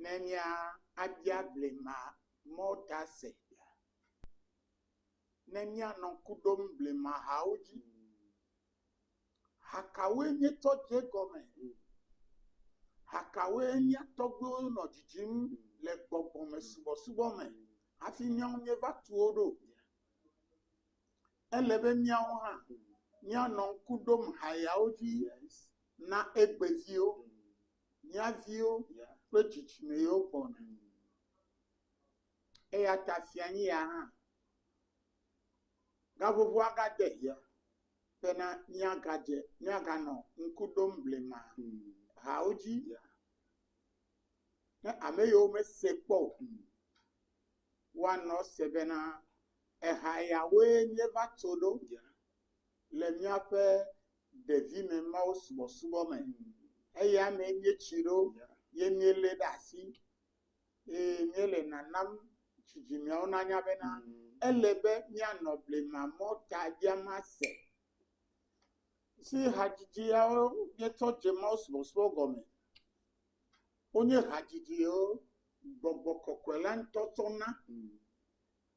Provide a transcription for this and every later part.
nenya adiablema motase nenya nonkudom blema haoji hakawe nye toje gome hakawe nye togbo no jijim le gbogbo me subo me afi nyaw nye va tuodo elebe nyaw ha nya nonkudom hayaoji na egbezio nya vio pechichime yo bona eya tafiani ya ha gabobo agade ya pena nyagaje nyagano nkudom blema haoji na ameyo me sepo wano sebena ehayawe nyeva todo le miape devi me ma subo me eya me nye chiro ye nyele dasi nyele nanam chijimia onanya bena elebe nya noble mamo tajama se si hajiji ya ye toje ma subo gome onye hajiji yo gbogbo kokwela ntotona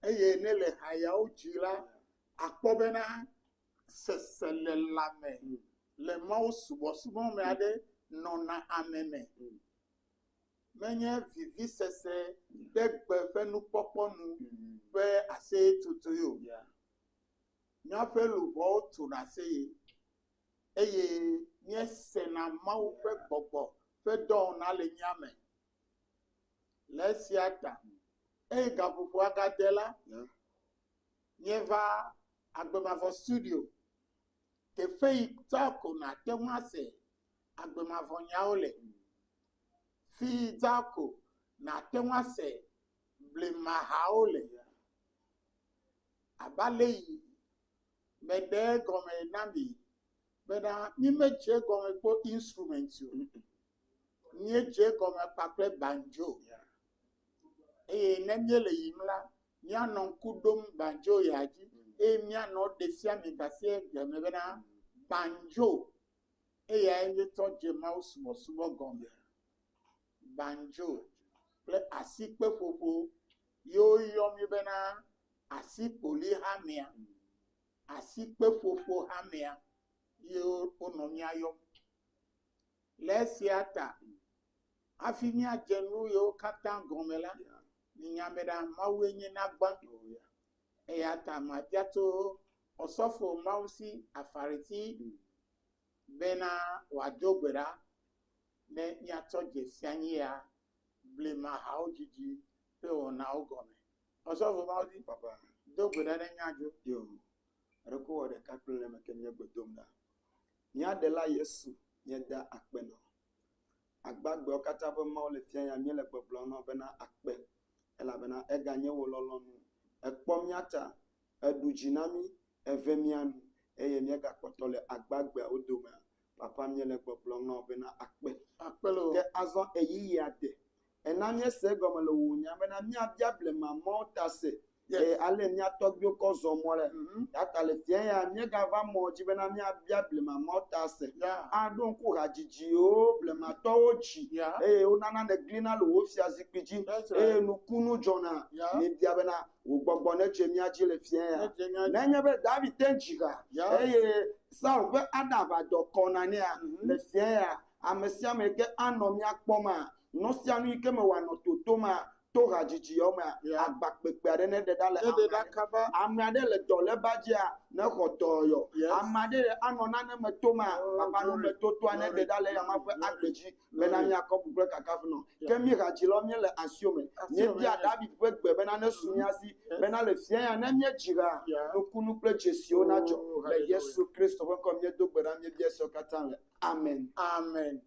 eye nele haya ojira akpobena sesele lame le ma subo me ade nona ameme menye vivi sese degbe fenu poponu fe ase tutuyo nya felu bo tu na se eye nye sena mau fe gbogbo fe don na le nyame lesiata e gabubu agadela nyeva agbemavo studio ke fe tako na temase agbemavo nyaole fi tako na temase blema haole abale mede gome nami beda nimeche gome po instruments yo nieje gome pape banjo nemyele yimla nya non kudom banjo yaji mia no desia migase geme bena banjo ya enye toje mouse subo gome banjo ple asikpe popo yo mi bena asipoli hamia asikpe popo hamia yo onomia yo lesiata afinia jenu yo kata gomela ninyameda mawenye nagba eyata mabiato osofo mausi afariti bena wajogbera ne nyato jesianya blema haojiji pe ona ogome osofo mausi Papa, dogbera ne nyajo yo, reko de kakule me kenye gbedomda. Nya de la Yesu, nye da akpeno. Agbagbe okata be ma le fia ya mi le gbeblo no bena akpe. Ela bena eganye wo lolonu. Ekpom nyata, edujinami, evemianu, eye mi ga kpoto le agbagbe odoma. Papa mi le gbeblo no bena akpe. akpelo Ke azon eyi ade. Enanye se gomele wo nya bena mi abiable mama tase. Ale nya togbi ko zomore ata le fie ya mi ga va moji bena mi abiable mama tase adon ko hajiji o blema to ochi onana ne glina lo ofia zikpiji nukunu jona mi bia bena wo gbogbo ne chemi aji le fie ya nenye be David tenjiga sa be adaba do konane ya le fie ya amesia me ke anom ya kpoma no sia nu ike me wa no totoma to hajiji o ma agbakpepe ade ne de dale amade le dole bajia ne khotoyo amade anona ne metoma papa no metoto ane de dale ya ma fe agbeji bena mi akobu bre kakafu no kemi hajilo mi le asiome nye bia David fe gbe bena ne sumiasi bena le fie ya ne mi jira no kunu ple jesio na jo le Yesu Kristo ko mi dogbera mi bia so katan amen amen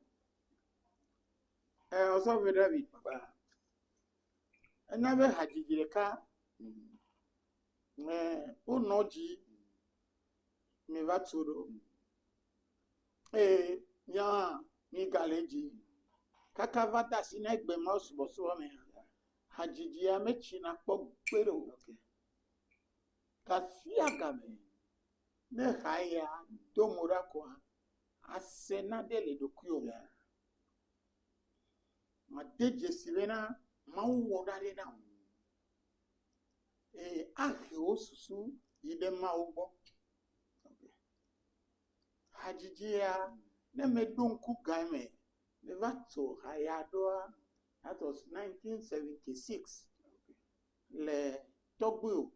osofo David papa enabe hajijireka unoji mi vaturo nya mi galeji kakavata sinegbe mosubo me hajijia mechina kpogpero kafia game ne haya domura kwa asena dele dokuyo ma deje sibena ma wodare na ahe osusu ide ma ubo hajijia ne medonku game me vato hayadoa. That was 1976 le Togbu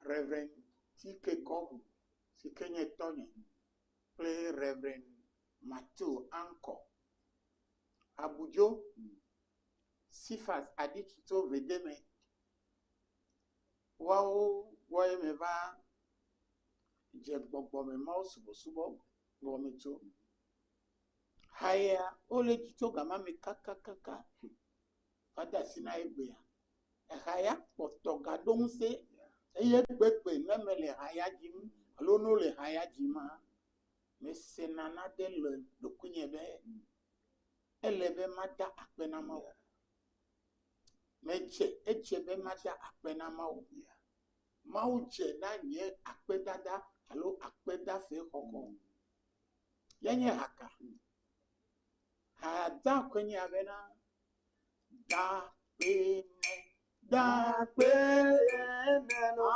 Reverend T.K. Kogu si Kenya Tony play Reverend Matthew Anko Abujo Sifas Adikito Vedeme wao woye meva je gbogbo me ma subo gomito haya ole jito gama me kaka fada sina egbe ya haya potoga donse eye gbegbe nemele haya jim alono le haya jima me senana de le dokunye be elebe mata akpena ma meche echebe mata akpena ma uche na nye akpedada alo akpeda fe hoko yenye haka hada kwenye abena da pene no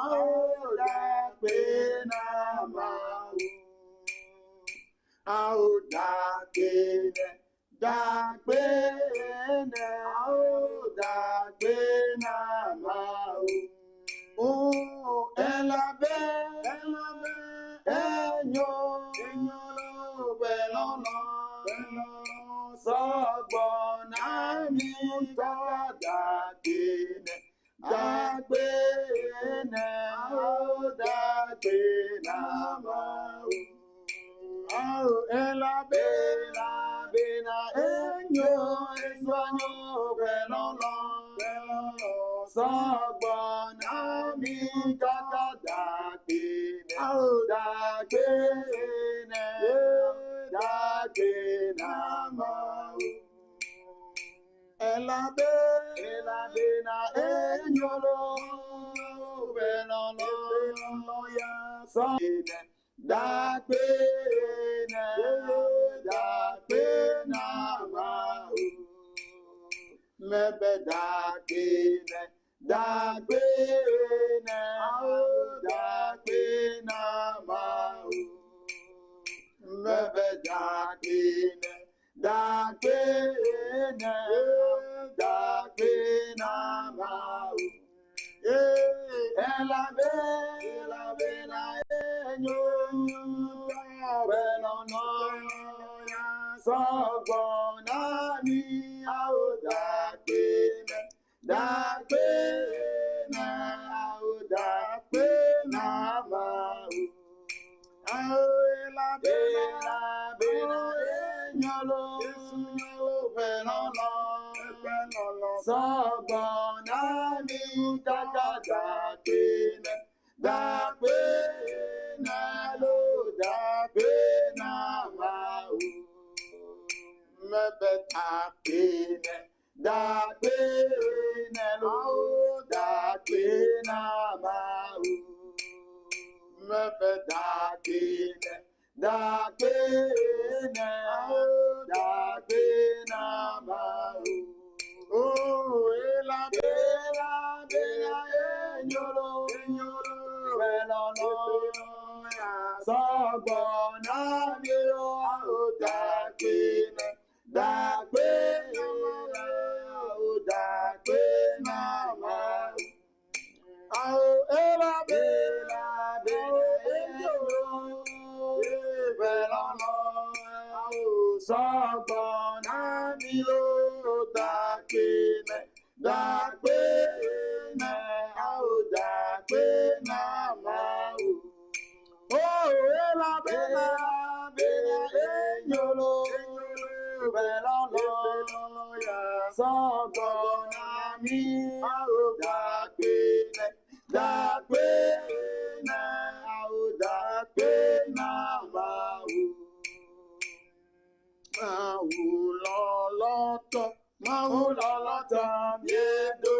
da pena mau au da pene au da pena mau oh elabe enyo belono Sogbona mi dagene ma au elabe na enyo belono Sogbona mi dagene ma elabe na enyolo belono ya so dagene ma mebe dagene ma mebe dagene ma elabe na enyo belono ya sogbona mi au dagene ma au elabe na enyolo belono sogbona mi dagene na mau mebe tapene lo na mau mebe tapene na mau oh elabe enyolo belono sogbona mi au dagene na mau au elabe belono sogbona mi au dagene au na mau oh elabe enyolo belono ya sogbona mi au dagene au na mau Maulolota miedo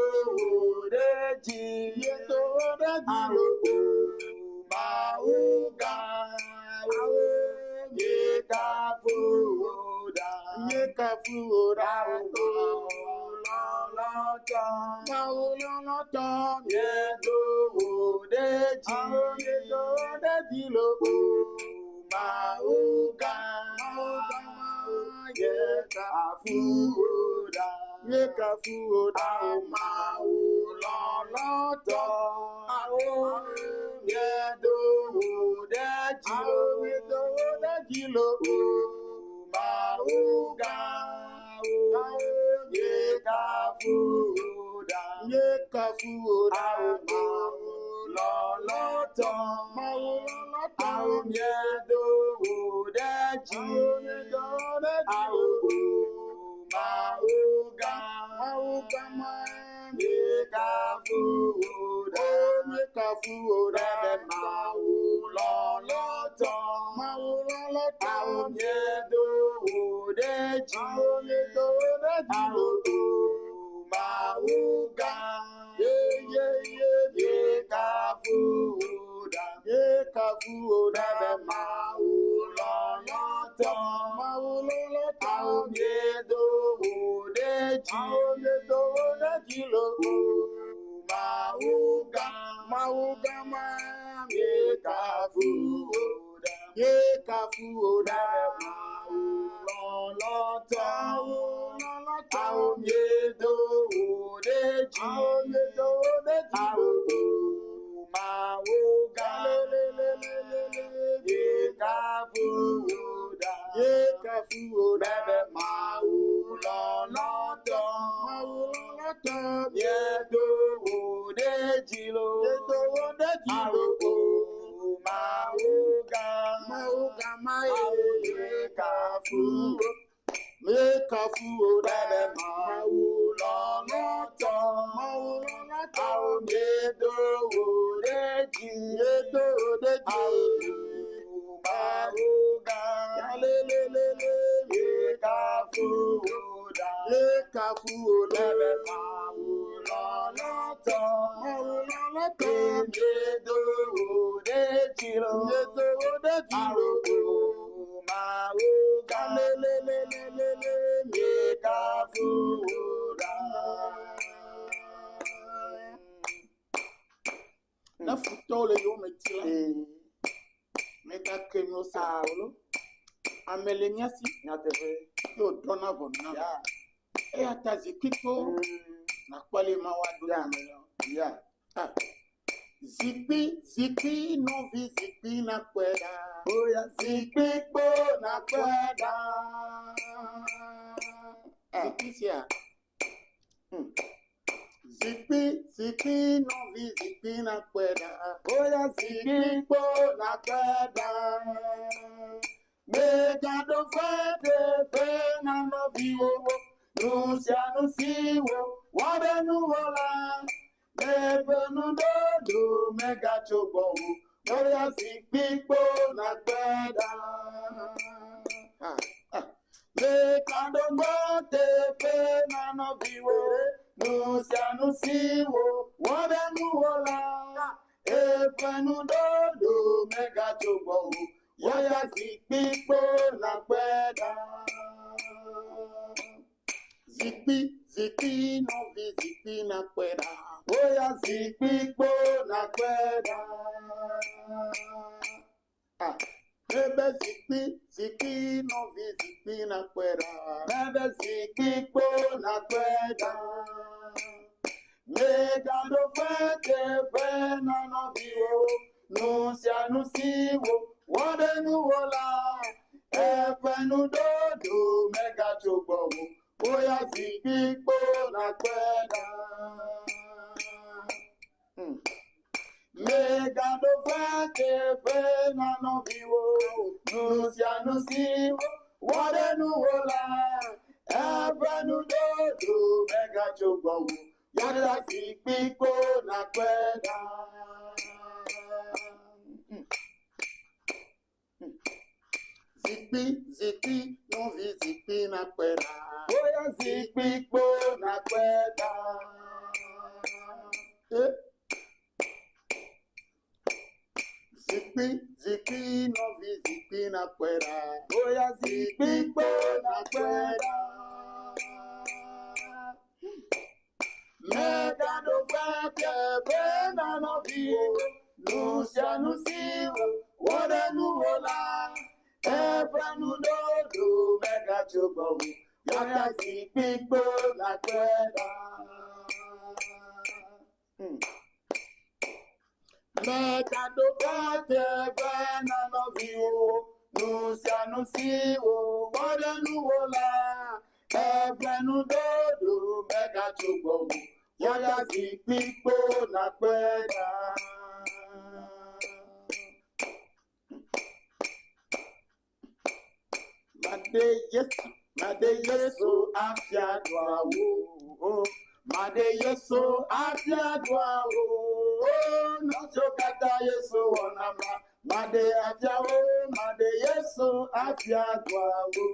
deji aluku mauga yekafuda Aomedodejilo. Mauga yekafuda Yekafuoda. mauloloto aomedodejilo Aomedodejilo. mauga yekafuda Yekafuoda. mauloloto Mauloloto. aomedodejilo mauga yekafuda Yekafuoda. mauloloto Mauloloto. aomedodejilo Aomedodejilo. mauga yekafuda Yekafuoda. mauloloto Mauloloto. aomedodejilo Aomedodejilo. mauga Yekafuoda. yekafuda Yekafuoda. mauloloto Mauloloto. aomedodejilo Aomedodejilo. mauga yekafuda Yekafuoda. mauloloto Mauloloto. yedodejilo Yedodejilo. mauga Mauga mae. yekafuda Yekafuoda. mauloloto Mauloloto. aomedodejilo Yedodejilo. mauga Yalelelele. yekafuda Yekafuoda. mauloloto Mauloloto. yedodejilo Yedodejilo. mauga Yalelelelele. yekafuda Na futole yo metila. Meka kenyo sa. Saulo Ameleniasi. nyatefe Yo dona vona. ya E atazikito. Na kwale mawadu. ya ya Ah. Zikpi no vi zikpi na kweda. oya Zikpi po na kweda. Zikpi siya. Zikpi no vi zikpi na kweda. oya Zikpi po na kweda. Mega do fete fe na no viwo. Nusiwo. Wade nuwola. Ebe nudodo mega chobo. Oya zikpi po na kweda. Mega do fete fe na no viwo. Nusiwo. Wade nuwola. Ebe nudodo mega chobo. Oya zikpi po na kweda. Zikpi no vi zikpi na kweda. Oya zikpi po na kweda. Ebe zikpi no vi zikpi na kweda. Ebe zikpi po na kweda. Mega do fete fe na no viwo. Nusiwo. Wade nuwola. Ebe nudodo mega chobo. Oya zikpi po na kweda. Mega do fete fe na no viwo. Nusiwo. Wade nuwola. Ebe nudodo mega chobo. Oya zikpi po na kweda. Zikpi no vi zikpi na kweda. Oya zikpi po na kweda. Zikpi no vi zikpi na kweda. Oya zikpi po na kweda. Mega do fete fe na no viwo. Nusianusiwo, Wodanuola, Ebranudodo, Mega Chobo, Yaka People like Mega do Kate, Vana of you, Nusianusiwo, Wodanuola, Ebranudodo, Mega Chobo, Yaka People like Made Yesu afya dwawo. Made Yesu afya dwawo. Nacho kata Yesu wanama. Made afya wo. Made Yesu afya dwawo.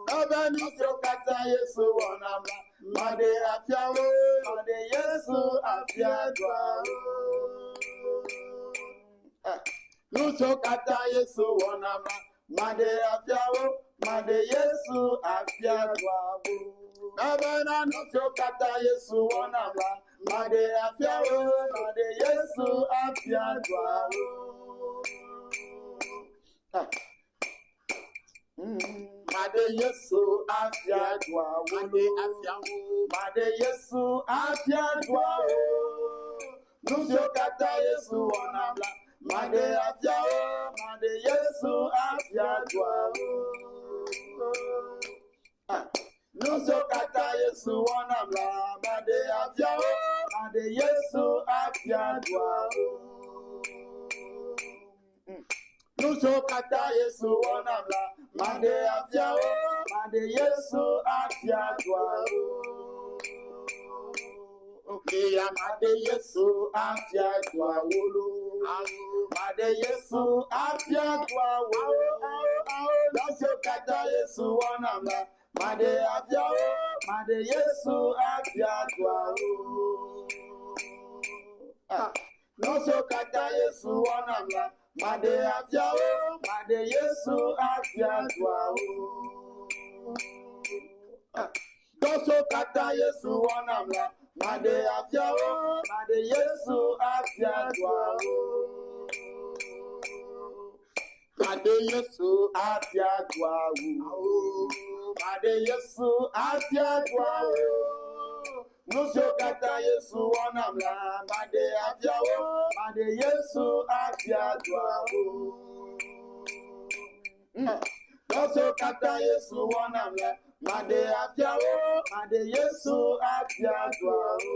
Ebe nacho kata Yesu wanama. Made afya wo. Made Yesu afya dwawo. Nacho kata Yesu wanama. Made afyawo, made Yesu afyadwawo. Abana no kata Yesu wanama. Made afyawo, made Yesu afyadwawo. Made Yesu afyadwawo. Made afyawo, made Yesu afyadwawo. No kata Yesu wanama. Made afyawo, made Yesu afyadwawo. Nuso kata Yesu wanamla. Made afyawo, made Yesu afyadwawo. Nuso kata Yesu wanamla. Made afyawo, made Yesu afyadwawo. Iya made Yesu afyadwawo. Made Yesu afyadwawo. Nuso kata Yesu wanamla. Made afyawo, made Yesu afyadwawo. Nuso kata Yesu wanamla. Made afyawo, made Yesu afyadwawo. Nuso kata Yesu wanamla. Made afyawo, made Yesu afyadwawo. Made Yesu afyadwawo. Made Yesu afyadwawo. Nuso kata Yesu wanamla. Made afyawo, made Yesu afyadwawo. Nuso kata Yesu wanamla. Made afyawo, made Yesu afyadwawo.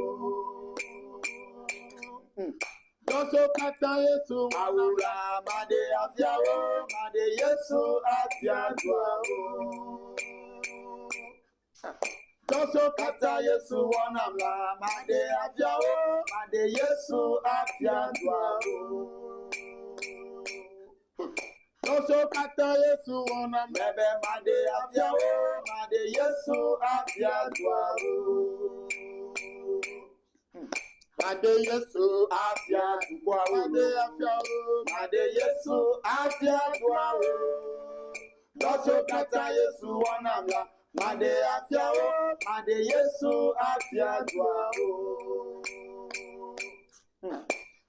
Nuso kata Yesu wanamla. Made afyawo, made Yesu afyadwawo. Nuso kata Yesu wanamla. Made afyawo, made Yesu afyadwawo. Nuso kata Yesu wanamla. Made afyawo, made Yesu afyadwawo. Made Yesu afyadwawo. Made Yesu afyadwawo. Nuso kata Yesu wanamla. Made afyawo, made Yesu afyadwawo.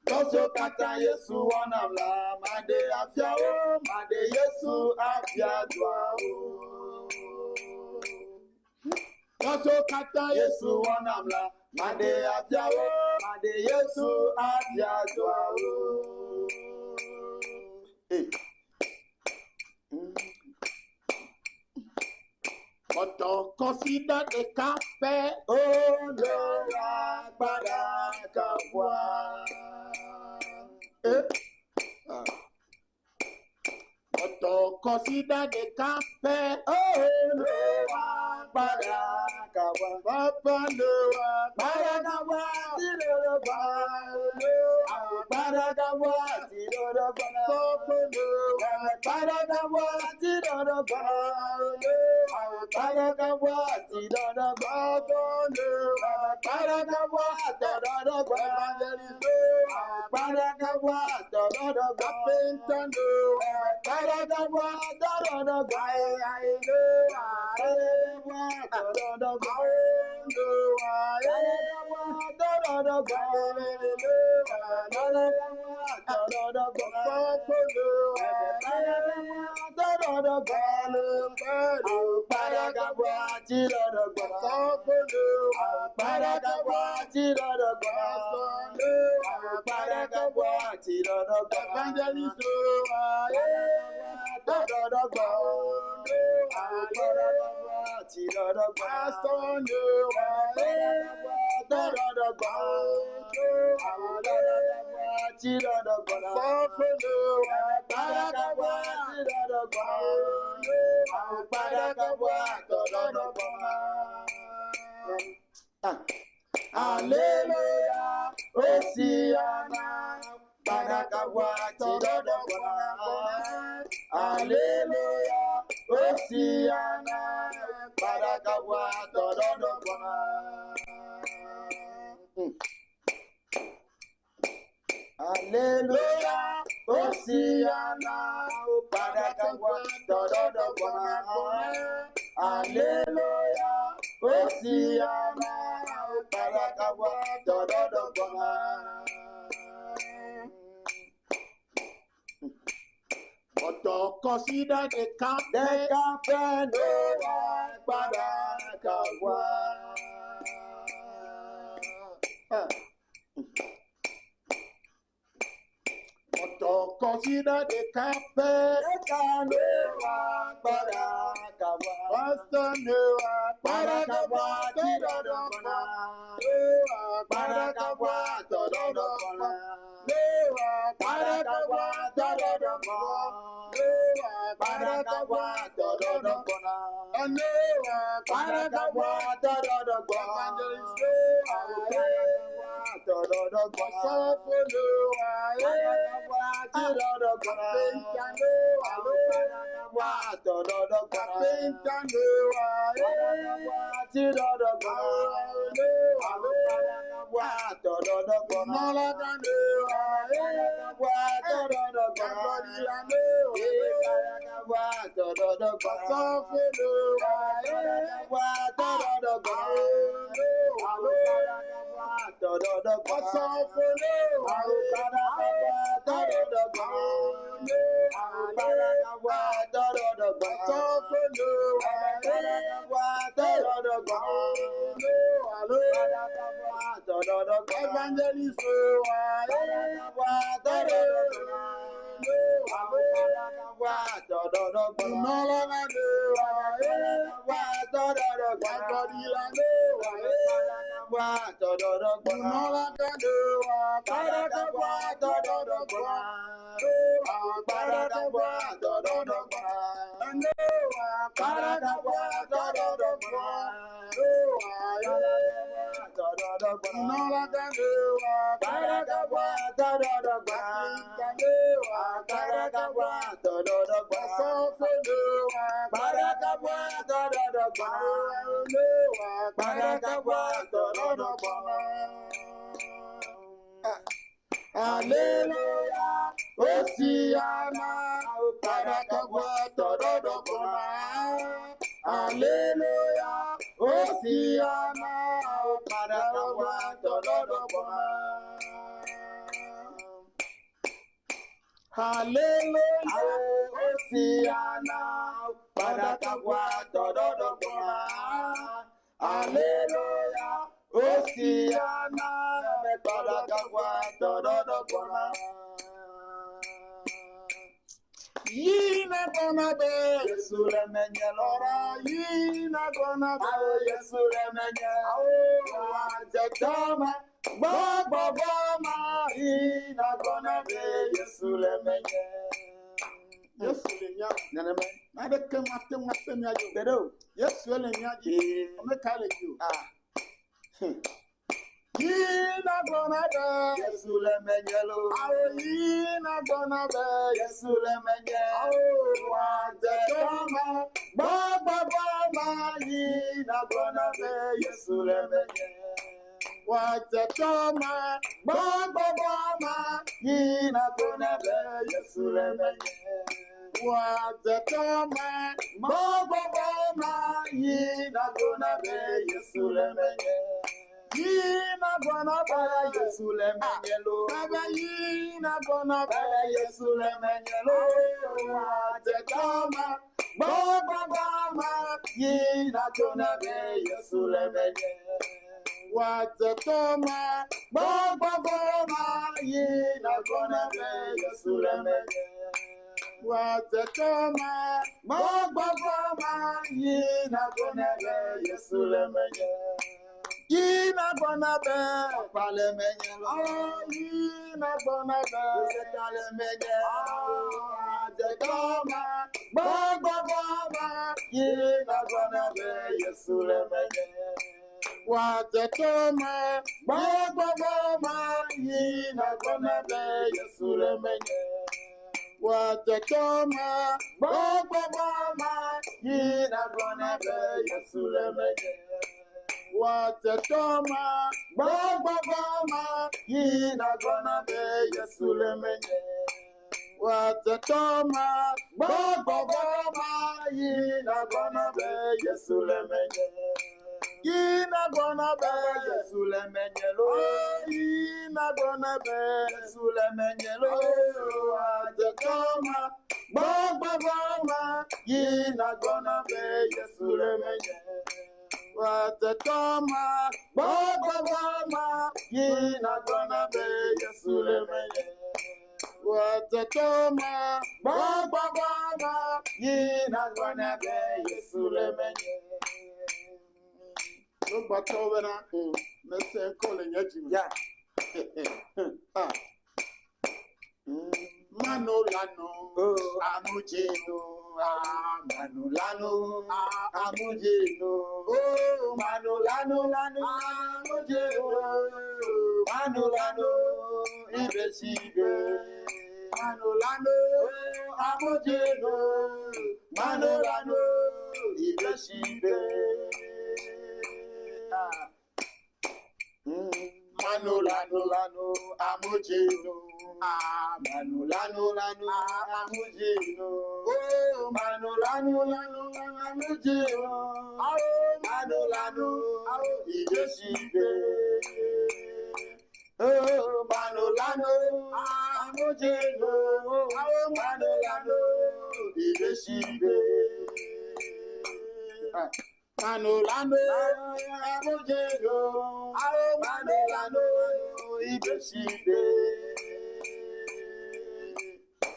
Nuso kata Yesu wanamla. Made afyawo, made Yesu afyadwawo. Nuso kata Yesu wanamla. Made afyawo, made Yesu afyadwawo. Oto consider the cafe, oh Lord, Barakabwa. Oto consider the cafe, oh Lord, Barakabwa. Papa Noah, Barakabwa, Barakabwa, Papa Noah, Barakabwa, Paragawati dada bagono, Paragawati dada bagano, Paragawati dada bapentano, Paragawati dada bagano, Paragawati dada bagano, Paragawati dada bagano, Hallelujah, Hosiana, Barakawa, Tidodogona. Hallelujah, Hosiana, Barakawa, Tidodogona. Hallelujah, Hosiana, Barakawa, Tidodogona. Hallelujah, Hosiana, Barakawa, Tidodogona. But consider the camp. Consider the carpet. Pastor Noah, Barakawa, Tidodogona. Barakawa, Tidodogona. Barakawa, Tidodogona. Barakawa, Tidodogona. Barakawa, Tidodogona. Hallelujah, Hosiana, Barakawa, Tidodogona. Hallelujah, Hosiana, Barakawa, Tidodogona. Hallelujah, Hosiana, Barakawa, Tidodogona. Hallelujah, Hosiana, Barakawa, Tidodogona. Yina gonna be Yesule menye Lora, Yina gonna be Yesule menye. Jetama, Baba Bama, Yina gonna be Yesule menye. Yesule nya, Naname, Nade Kemate nya you bedo. Yesule nya ji, I'm calling you. Yina gonna be Yesule menye lo. Yina gonna be Yesule menye. Jetama, Baba Bama, Yina gonna be Yesule menye. Jetama, Baba Bama, Yina gonna be Yesule menye. Jetama, Baba Bama, Yina gonna be Yesule menye. Yina bona baya Yesu le menyelo. Baba yina bona Baba Yesu le menyelo. Atetoma Baba Baba Yina bona be Yesu le menyelo. Watetoma Baba Baba Yina bona be Yesu le menyelo. Watetoma Baba Baba Yina bona be Yesu le menyelo. Yina bona be Pale menyelo. Yina bona be Pale menyelo. Atetoma Baba Baba Yina bona be Yesu le menyelo. Watetoma Baba Baba Yina bona be Yesu le menyelo. Watetoma Baba Baba Yina bona be Yesu le menyelo. Watetoma Baba Baba Yina bona be Yesu le menyelo. Watetoma Baba Baba Yina bona be Yesu le menyelo. Yina bona be Yesu le menyelo. Yina bona be Yesu le menyelo. Watetoma Baba Baba Yina bona be Yesu le menyelo. Watetoma Baba Baba Yina bona be Yesu le menyelo. Watetoma Baba Baba Yina bona be Yesu le menyelo. No batobena Mese kole nyajima Yeah. Ah Manolano Oh. Amujino Manolano, Amujino, oh, Manolano, Amujino, Manolano, Ibesibe, Manolano, Amujino, Manolano, Ibesibe. Manolano Amujino, Manolano, Amujino, oh, Manolano, Amujino, oh, Manolano, Ibesibe, oh, Manolano, Amujino, oh, Manolano, Ibesibe. Manolano Amujino, oh, Manolano, Ibesibe.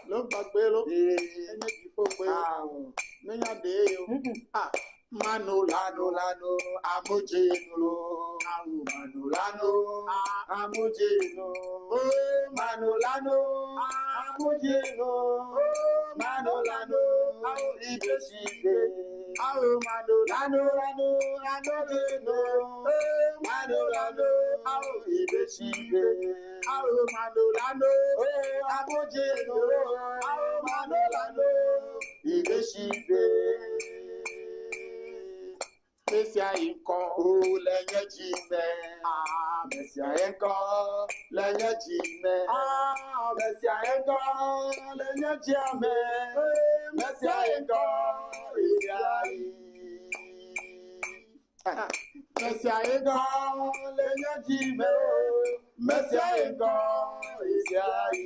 Lo bagbelo ene kifo pe menya de yo ah Manolano Amujino, Manolano, Amujino, oh, Manolano, Amujino, oh, Manolano, Ibesibe, oh, Manolano, Amujino, oh, Manolano, Ibesibe, oh, Manolano, Amujino, oh, Manolano, Ibesibe. Mesia inko Oh, lenye jime, Mesia enko, lenye jime, Mesia enko, lenye jime, Mesia enko, Isiai. Mesia enko, lenye jime, Mesia enko, Isiai.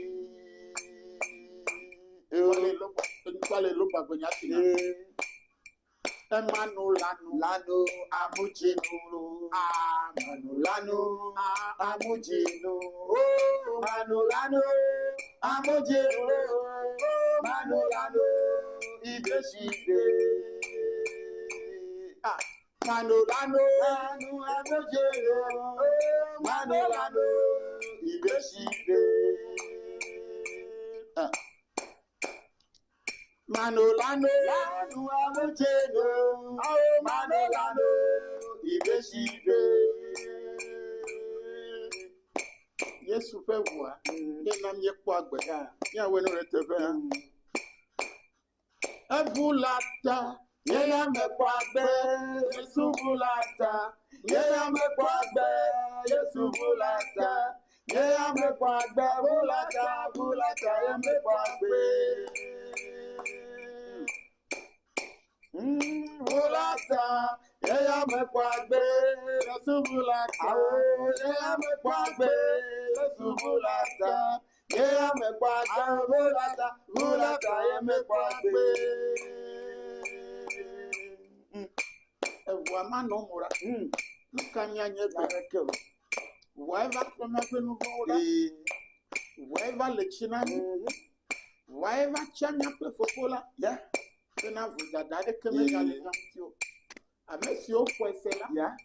Kwale lo bagbonya tina Manolano, Amujino, Manolano, Amujino, oh, Manolano, Amujino, oh, Manolano, Ibesibe, Manolano Amujino, oh, Manolano, Ibesibe. Manolano Amujino, oh, Manolano, Ibesibe. Yesu fe wa ke nam ye kwa agbe ya we no retefe Ebulata Ye ya me kwa gbe, Yesu bulata. Ye ya me kwa gbe, Yesu bulata. Ye ya me kwa gbe, bulata, ye me kwa gbe. Bulata, ye ya me kwa gbe, Yesu bulata. Yeya me kwagbe, Yesu bulata. Yeya me kwagbe, bulata, bulata, ye me kwagbe. Ewa no mura. Lukanya nyebe. Waiva kome penuvoda. Waiva lechina. Waiva chanya pe fofola. Yeah. Pena vuda dade keme gale jamtio. Amesi o kwesela. Yeah.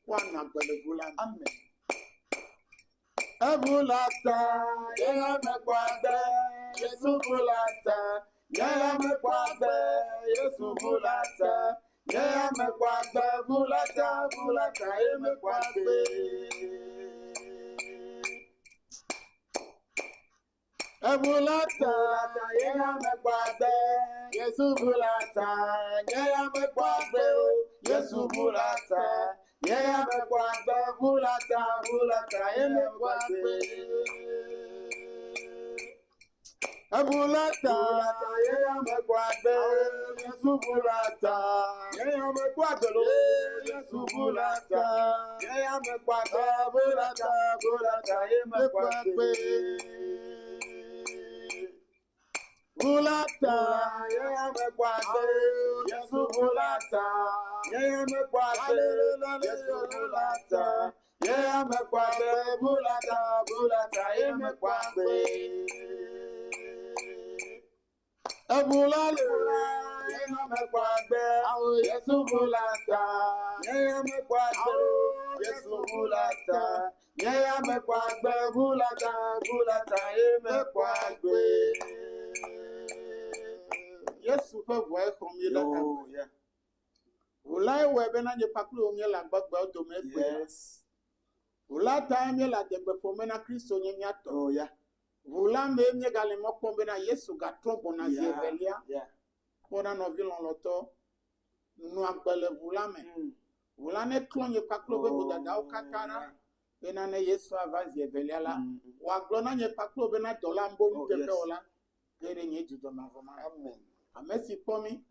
Wana belegula. Amen. Ebulata, yeya me kwagbe, Yesu bulata. Yeya me kwagbe, Yesu bulata. Yeya me kwagbe, bulata, bulata, ye me kwagbe. Ebulata, yeya me kwagbe, Yesu bulata. Yeya me kwagbe, Yesu bulata. Yeya me kwagbe, bulata, bulata, ye me kwagbe. Ebulata, yeya me kwagbe, Yesu bulata. Yeya me kwagbe, Yesu bulata. Yeya me kwagbe, bulata, bulata, ye me kwagbe. Bulata, yeya me kwagbe, Yesu bulata. Yeya me kwagbe, Yesu bulata. Yeya me kwagbe, bulata, bulata, ye me kwagbe. Ebulale, yeya me kwagbe, Yesu bulata. Yeya me kwagbe, Yesu bulata. Yeya me kwagbe, bulata, bulata, ye me kwagbe. Yesu pe voye from you Oh, yeah. Ulai webe na nye paklu omye la gbagba odo me kwe. Yes. Ula ta nye la degbe pome na Kristo nye nyato. Oh, yeah. Ula me nye gale mokpombe na Yesu ga trombo na zievelia. Yeah. Pona no vilon loto. Nu agbele vula me. Ula ne klonye paklu be vodada o kakara. Bena ne Yesu ava zievelia la. Waglona nye paklu be na dola mbo ntepe ola. Kere nye judo mavoma. Amen. Amesi pomi.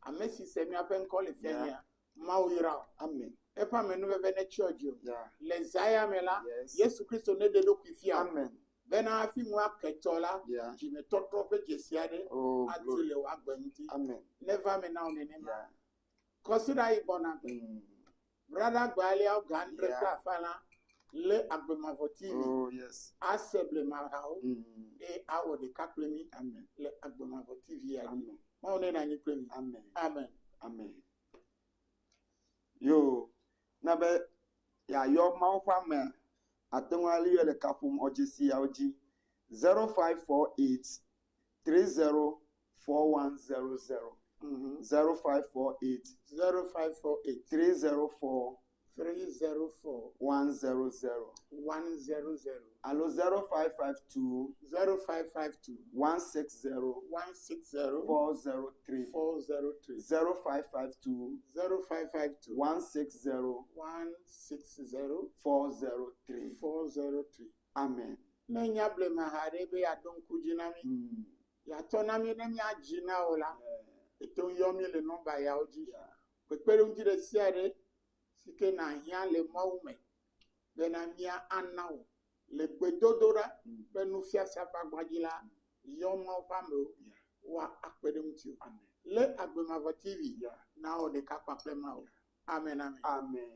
Amesi semi apen kole fenya. Mawira. Amen. Epa menu vene church. Yeah. Lezaya mela. Yes. Yesu Kristo ne de lo kwifia. Amen. Bena afi mwa ketola. Yeah. Jime totro pe jesiade. Oh, glory. Atile wa gbemuti. Amen. Never me now nenema. Yeah. Consider ibona. Brother Gbali au gandre Yeah. ka fala. Le agbemavo TV. Oh, yes. Aseble marao. E awo de kaplemi. Amen. Le agbemavo TV ya. Amen. Ma one na nyi plemi. Amen. Amen. Amen. Yo, na be ya yo ma kwa me atenwali yo le kapum ojisi ya oji 0548 304100 0548 0548 304 304 100 100 allo 0552 0552 160 160 403 403 0552 0552 160 160 403. 403 Amen. Nenya blema harebe ya donku jinami ya tonami nemi ajina ola eto yomi le nomba ya oji pepere unjire siare sike na hia le maume bena mia anawo le gbedodora benu fiasa fagbajila yoma pambo wa akpede mutio le agbemavo TV na o de kapa plema o amen amen Amen.